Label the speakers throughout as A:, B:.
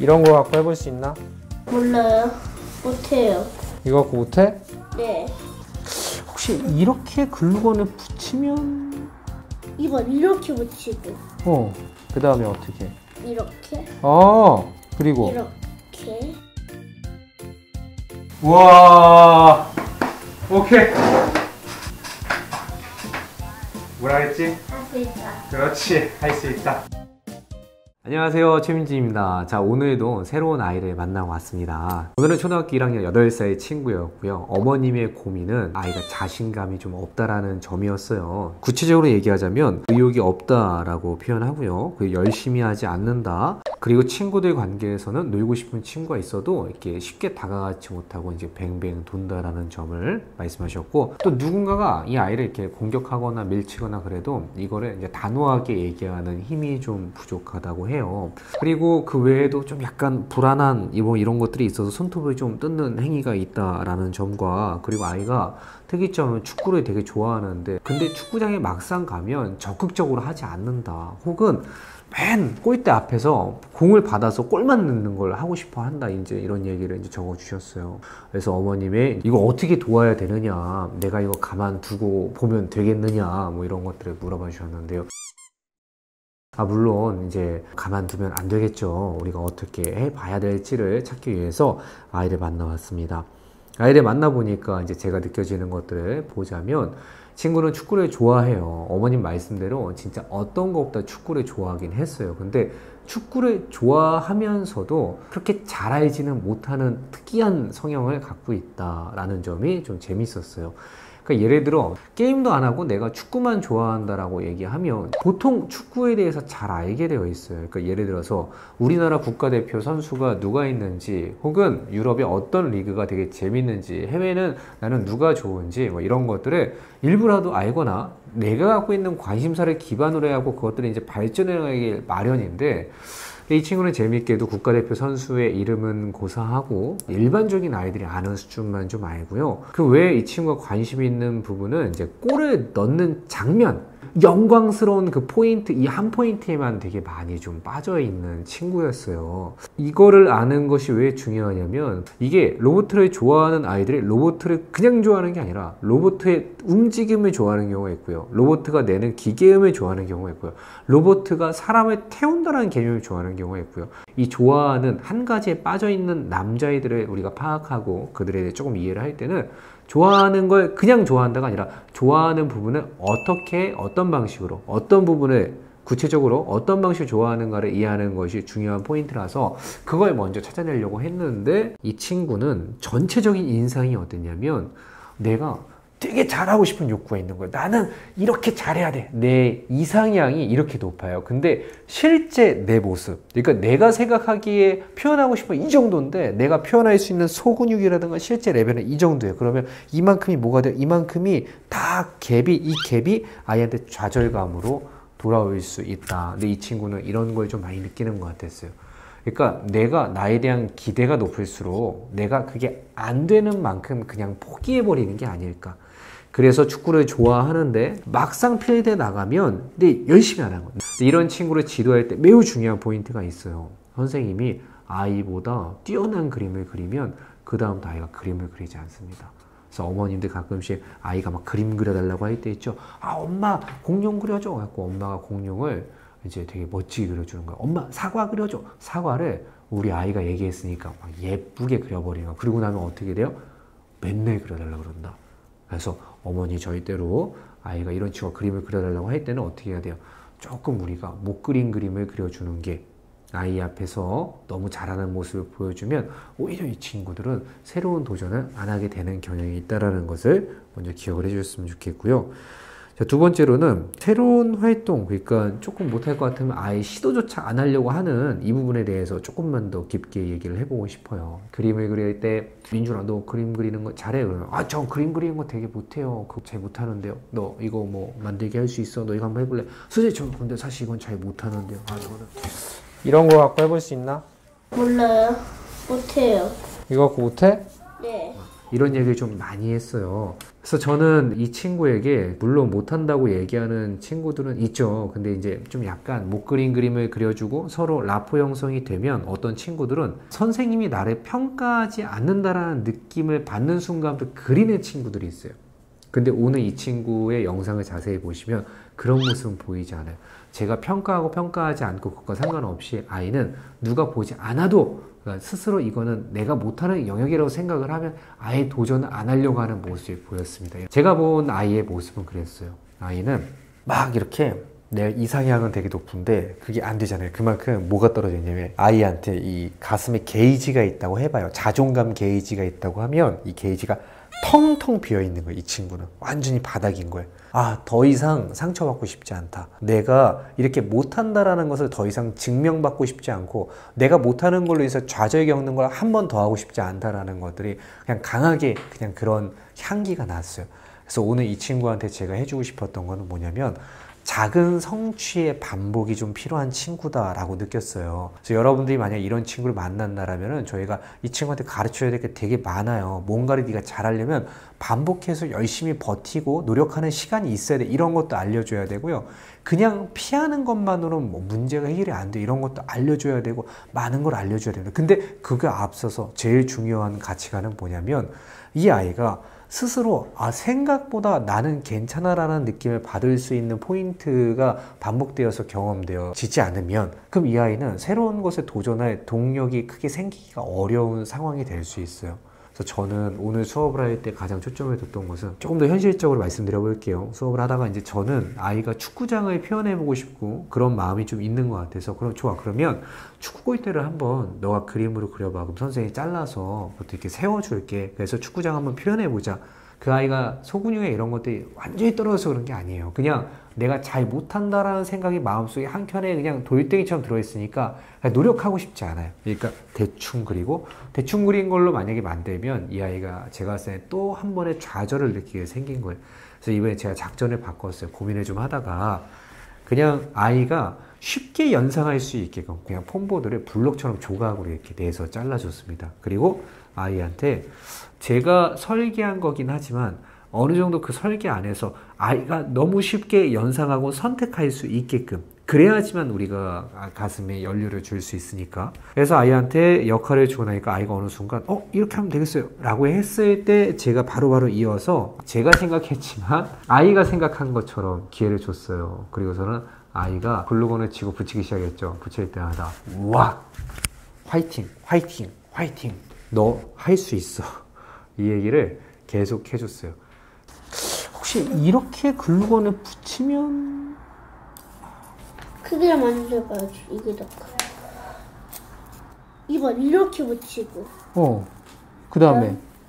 A: 이런 거 갖고 해볼 수 있나?
B: 몰라요. 못해요.
A: 이거 갖고 못해?
B: 네.
A: 혹시 이렇게 글루건을 붙이면?
B: 이건 이렇게 붙이고
A: 그 다음에 어떻게?
B: 이렇게
A: 그리고
B: 이렇게.
A: 우와, 오케이. 뭐라 했지?
B: 할 수 있다.
A: 그렇지, 할 수 있다. 안녕하세요, 최민지입니다. 자, 오늘도 새로운 아이를 만나고 왔습니다. 오늘은 초등학교 1학년 8살의 친구였고요. 어머님의 고민은 아이가 자신감이 좀 없다라는 점이었어요. 구체적으로 얘기하자면 의욕이 없다라고 표현하고요. 열심히 하지 않는다. 그리고 친구들 관계에서는 놀고 싶은 친구가 있어도 이렇게 쉽게 다가가지 못하고 이제 뱅뱅 돈다라는 점을 말씀하셨고, 또 누군가가 이 아이를 이렇게 공격하거나 밀치거나 그래도 이거를 이제 단호하게 얘기하는 힘이 좀 부족하다고 해요. 그리고 그 외에도 좀 약간 불안한 이런 것들이 있어서 손톱을 좀 뜯는 행위가 있다라는 점과, 그리고 아이가 특이점은 축구를 되게 좋아하는데 근데 축구장에 막상 가면 적극적으로 하지 않는다, 혹은 맨 골대 앞에서 공을 받아서 골만 넣는 걸 하고 싶어 한다, 이제 이런 얘기를 이제 적어 주셨어요. 그래서 어머님이 이거 어떻게 도와야 되느냐, 내가 이거 가만두고 보면 되겠느냐, 뭐 이런 것들을 물어봐 주셨는데요. 물론 이제 가만두면 안 되겠죠. 우리가 어떻게 해봐야 될지를 찾기 위해서 아이를 만나왔습니다. 아이를 만나보니까 이제 제가 느껴지는 것들을 보자면, 친구는 축구를 좋아해요. 어머님 말씀대로 진짜 어떤 것보다 축구를 좋아하긴 했어요. 근데 축구를 좋아하면서도 그렇게 잘 알지는 못하는 특이한 성향을 갖고 있다라는 점이 좀 재밌었어요. 그러니까 예를 들어 게임도 안 하고 내가 축구만 좋아한다라고 얘기하면 보통 축구에 대해서 잘 알게 되어 있어요. 그러니까 예를 들어서 우리나라 국가대표 선수가 누가 있는지, 혹은 유럽의 어떤 리그가 되게 재밌는지, 해외는 나는 누가 좋은지, 뭐 이런 것들을 일부라도 알거나 내가 갖고 있는 관심사를 기반으로 하고 그것들이 이제 발전해 가길 마련인데, 이 친구는 재밌게도 국가대표 선수의 이름은 고사하고 일반적인 아이들이 아는 수준만 좀 알고요. 그 외에 이 친구가 관심 있는 부분은 이제 골을 넣는 장면, 영광스러운 그 포인트, 이 한 포인트에만 되게 많이 좀 빠져있는 친구였어요. 이거를 아는 것이 왜 중요하냐면, 이게 로봇을 좋아하는 아이들이 로봇을 그냥 좋아하는 게 아니라 로봇의 움직임을 좋아하는 경우가 있고요, 로봇가 내는 기계음을 좋아하는 경우가 있고요, 로봇가 사람을 태운다는 개념을 좋아하는 경우가 있고요. 이 좋아하는 한 가지에 빠져있는 남자아이들을 우리가 파악하고 그들에 대해 조금 이해를 할 때는, 좋아하는 걸 그냥 좋아한다가 아니라 좋아하는 부분을 어떻게, 어떤 방식으로, 어떤 부분을 구체적으로 어떤 방식으로 좋아하는가를 이해하는 것이 중요한 포인트라서 그걸 먼저 찾아내려고 했는데, 이 친구는 전체적인 인상이 어땠냐면, 내가 되게 잘하고 싶은 욕구가 있는 거예요. 나는 이렇게 잘해야 돼. 내 이상향이 이렇게 높아요. 근데 실제 내 모습, 그러니까 내가 생각하기에 표현하고 싶은 이 정도인데 내가 표현할 수 있는 소근육이라든가 실제 레벨은 이 정도예요. 그러면 이만큼이 뭐가 돼요? 이만큼이 다 이 갭이 아이한테 좌절감으로 돌아올 수 있다. 근데 이 친구는 이런 걸 좀 많이 느끼는 것 같았어요. 그러니까 내가 나에 대한 기대가 높을수록 내가 그게 안 되는 만큼 그냥 포기해버리는 게 아닐까. 그래서 축구를 좋아하는데 막상 필드에 나가면 근데 열심히 안 하는 거예요. 이런 친구를 지도할 때 매우 중요한 포인트가 있어요. 선생님이 아이보다 뛰어난 그림을 그리면 그 다음부터 아이가 그림을 그리지 않습니다. 그래서 어머님들 가끔씩 아이가 막 그림 그려달라고 할 때 있죠. 엄마 공룡 그려줘. 갖고 엄마가 공룡을 이제 되게 멋지게 그려주는 거예요. 엄마 사과 그려줘. 사과를 우리 아이가 얘기했으니까 막 예쁘게 그려버리는 거예요. 그리고 나면 어떻게 돼요? 맨날 그려달라고 그런다. 그래서 어머니 저희대로 아이가 이런 친구가 그림을 그려달라고 할 때는 어떻게 해야 돼요? 조금 우리가 못 그린 그림을 그려주는 게, 아이 앞에서 너무 잘하는 모습을 보여주면 오히려 이 친구들은 새로운 도전을 안 하게 되는 경향이 있다는 것을 먼저 기억을 해주셨으면 좋겠고요. 자, 두 번째로는 새로운 활동, 그러니까 조금 못할 것 같으면 아예 시도조차 안 하려고 하는 이 부분에 대해서 조금만 더 깊게 얘기를 해보고 싶어요. 그림을 그릴 때, 민준아 너 그림 그리는 거 잘해? 그러면 저 그림 그리는 거 되게 못해요. 그거 잘 못하는데요. 너 이거 뭐 만들게 할 수 있어? 너 이거 한번 해볼래? 선생님 저 근데 사실 이건 잘 못하는데요. 저는 이런 거 갖고 해볼 수 있나?
B: 몰라요. 못해요.
A: 이거 갖고 못해?
B: 네.
A: 이런 얘기를 좀 많이 했어요. 그래서 저는 이 친구에게 물론 못한다고 얘기하는 친구들은 있죠. 근데 이제 좀 약간 못 그린 그림을 그려주고 서로 라포 형성이 되면 어떤 친구들은 선생님이 나를 평가하지 않는다라는 느낌을 받는 순간부터 그리는 친구들이 있어요. 근데 오늘 이 친구의 영상을 자세히 보시면 그런 모습은 보이지 않아요. 제가 평가하고 평가하지 않고 그것과 상관없이 아이는 누가 보지 않아도 그러니까 스스로 이거는 내가 못하는 영역이라고 생각을 하면 아예 도전을 안 하려고 하는 모습이 보였습니다. 제가 본 아이의 모습은 그랬어요. 아이는 막 이렇게 내 이상향은 되게 높은데 그게 안 되잖아요. 그만큼 뭐가 떨어져 있냐면 아이한테 이 가슴에 게이지가 있다고 해봐요. 자존감 게이지가 있다고 하면 이 게이지가 텅텅 비어 있는 거예요. 이 친구는 완전히 바닥인 거예요. 아, 더 이상 상처받고 싶지 않다. 내가 이렇게 못한다라는 것을 더 이상 증명받고 싶지 않고 내가 못하는 걸로 인해서 좌절 겪는 걸 한 번 더 하고 싶지 않다라는 것들이 그냥 강하게 그냥 그런 향기가 났어요. 그래서 오늘 이 친구한테 제가 해주고 싶었던 거는 뭐냐면 작은 성취의 반복이 좀 필요한 친구다라고 느꼈어요. 그래서 여러분들이 만약 이런 친구를 만난다라면은 저희가 이 친구한테 가르쳐야 될 게 되게 많아요. 뭔가를 네가 잘하려면 반복해서 열심히 버티고 노력하는 시간이 있어야 돼. 이런 것도 알려줘야 되고요. 그냥 피하는 것만으로는 뭐 문제가 해결이 안 돼. 이런 것도 알려줘야 되고 많은 걸 알려줘야 됩니다. 근데 그거 앞서서 제일 중요한 가치관은 뭐냐면 이 아이가 스스로 생각보다 나는 괜찮아라는 느낌을 받을 수 있는 포인트가 반복되어서 경험되어지지 않으면 그럼 이 아이는 새로운 것에 도전할 동력이 크게 생기기가 어려운 상황이 될 수 있어요. 그래서 저는 오늘 수업을 할 때 가장 초점을 뒀던 것은 조금 더 현실적으로 말씀드려 볼게요. 수업을 하다가 이제 저는 아이가 축구장을 표현해 보고 싶고 그런 마음이 좀 있는 것 같아서 그럼 좋아. 그러면 축구 골대를 한번 너가 그림으로 그려봐. 그럼 선생님이 잘라서 그것도 이렇게 세워줄게. 그래서 축구장 한번 표현해 보자. 그 아이가 소근육에 이런 것들이 완전히 떨어져서 그런 게 아니에요. 그냥 내가 잘 못한다라는 생각이 마음속에 한켠에 그냥 돌덩이처럼 들어있으니까 노력하고 싶지 않아요. 그러니까 대충 그리고 대충 그린 걸로 만약에 만들면 이 아이가 제가 봤을 때 또 한 번의 좌절을 느끼게 생긴 거예요. 그래서 이번에 제가 작전을 바꿨어요. 고민을 좀 하다가 그냥 아이가 쉽게 연상할 수 있게끔 그냥 폼보드를 블록처럼 조각으로 이렇게 내서 잘라줬습니다. 그리고 아이한테 제가 설계한 거긴 하지만 어느 정도 그 설계 안에서 아이가 너무 쉽게 연상하고 선택할 수 있게끔 그래야지만 우리가 가슴에 연료를 줄 수 있으니까. 그래서 아이한테 역할을 주고 나니까 아이가 어느 순간 이렇게 하면 되겠어요 라고 했을 때 제가 바로바로 이어서 제가 생각했지만 아이가 생각한 것처럼 기회를 줬어요. 그리고서는 아이가 글루건을 치고 붙이기 시작했죠. 붙일 때마다 와 화이팅 화이팅 화이팅 너 할 수 있어 이 얘기를 계속 해줬어요. 혹시 이렇게 글루건을 붙이면
B: 크기를 만져봐야지. 이게 더 커. 이번 이렇게 붙이고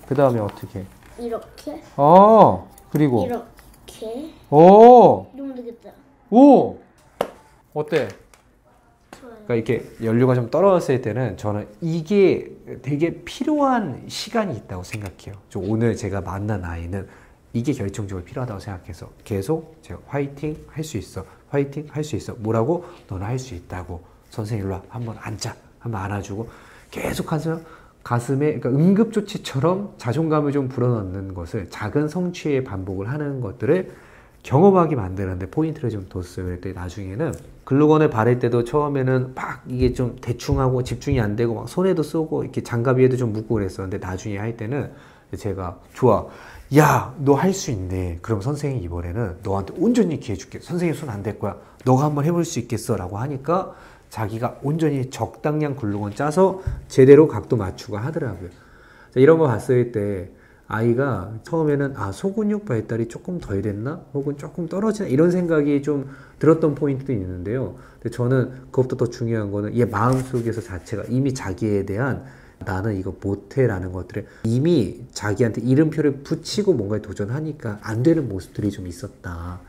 A: 그 다음에 어떻게
B: 이렇게
A: 그리고
B: 이렇게 이러면 되겠다.
A: 오 어때?
B: 좋아요.
A: 그러니까 이렇게 연료가 좀 떨어졌을 때는 저는 이게 되게 필요한 시간이 있다고 생각해요. 오늘 제가 만난 아이는 이게 결정적으로 필요하다고 생각해서 계속 제가 화이팅 할 수 있어 화이팅 할 수 있어 뭐라고 너는 할 수 있다고 선생님 일로 와 한번 앉아 한번 안아주고 계속 하면서 가슴에 그러니까 응급조치처럼 자존감을 좀 불어넣는 것을 작은 성취의 반복을 하는 것들을 경험하게 만드는데 포인트를 좀 뒀어요. 그랬더니 나중에는 글루건을 바를 때도 처음에는 막 이게 좀 대충 하고 집중이 안 되고 막 손에도 쏘고 이렇게 장갑 위에도 좀 묻고 그랬었는데 나중에 할 때는 제가 좋아 야 너 할 수 있네. 그럼 선생님이 이번에는 너한테 온전히 기회 줄게. 선생님 손 안 댈 거야. 너가 한번 해볼 수 있겠어 라고 하니까 자기가 온전히 적당량 글루건 짜서 제대로 각도 맞추고 하더라고요. 이런 거 봤을 때 아이가 처음에는 소근육 발달이 조금 덜 됐나? 혹은 조금 떨어지나? 이런 생각이 좀 들었던 포인트도 있는데요. 근데 저는 그것보다 더 중요한 거는 얘 마음속에서 자체가 이미 자기에 대한 나는 이거 못해 라는 것들을 이미 자기한테 이름표를 붙이고 뭔가에 도전하니까 안 되는 모습들이 좀 있었다.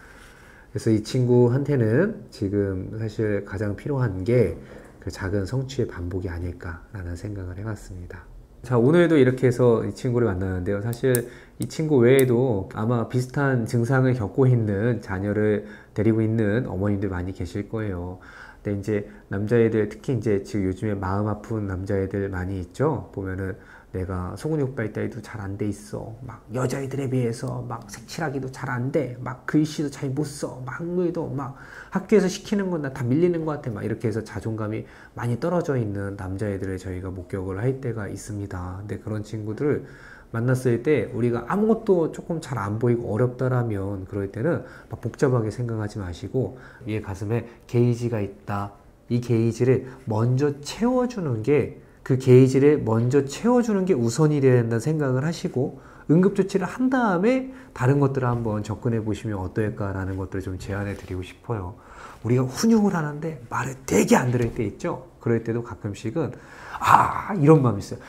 A: 그래서 이 친구한테는 지금 사실 가장 필요한 게 그 작은 성취의 반복이 아닐까라는 생각을 해봤습니다. 자, 오늘도 이렇게 해서 이 친구를 만나는데요. 사실 이 친구 외에도 아마 비슷한 증상을 겪고 있는 자녀를 데리고 있는 어머님들 많이 계실 거예요. 근데 이제 남자애들, 특히 이제 지금 요즘에 마음 아픈 남자애들 많이 있죠. 보면은 내가 소근육 발달도 잘 안 돼 있어. 막 여자애들에 비해서 막 색칠하기도 잘 안 돼. 막 글씨도 잘 못 써. 막 한글도 막 학교에서 시키는 건 나 다 밀리는 것 같아. 막 이렇게 해서 자존감이 많이 떨어져 있는 남자애들을 저희가 목격을 할 때가 있습니다. 근데 그런 친구들을 만났을 때 우리가 아무것도 조금 잘 안 보이고 어렵다라면 그럴 때는 막 복잡하게 생각하지 마시고 얘 가슴에 게이지가 있다. 이 게이지를 먼저 채워주는 게 그 게이지를 먼저 채워주는 게 우선이 되어야 된다는 생각을 하시고 응급조치를 한 다음에 다른 것들을 한번 접근해 보시면 어떨까라는 것들을 좀 제안해 드리고 싶어요. 우리가 훈육을 하는데 말을 되게 안 들을 때 있죠? 그럴 때도 가끔씩은 이런 마음이 있어요.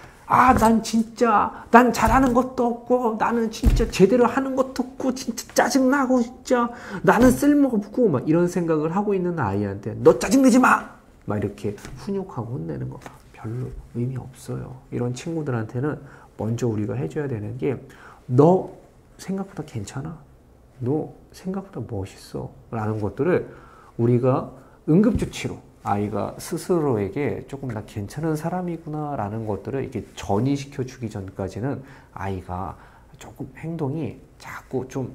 A: 난 진짜 난 잘하는 것도 없고 나는 진짜 제대로 하는 것도 없고 진짜 짜증나고 진짜 나는 쓸모가 없고 막 이런 생각을 하고 있는 아이한테 너 짜증내지 마! 막 이렇게 훈육하고 혼내는 거 별로 의미 없어요. 이런 친구들한테는 먼저 우리가 해줘야 되는 게 너 생각보다 괜찮아. 너 생각보다 멋있어. 라는 것들을 우리가 응급조치로 아이가 스스로에게 조금 나 괜찮은 사람이구나 라는 것들을 이렇게 전이시켜 주기 전까지는 아이가 조금 행동이 자꾸 좀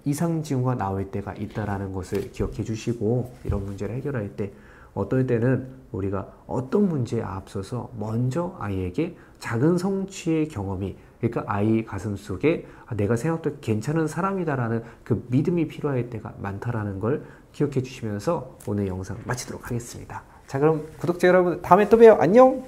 A: 이상 징후가 나올 때가 있다라는 것을 기억해 주시고 이런 문제를 해결할 때 어떨 때는 우리가 어떤 문제에 앞서서 먼저 아이에게 작은 성취의 경험이 그러니까 아이 가슴속에 내가 생각도 괜찮은 사람이다라는 그 믿음이 필요할 때가 많다라는 걸 기억해 주시면서 오늘 영상 마치도록 하겠습니다. 자, 그럼 구독자 여러분 다음에 또 봬요. 안녕.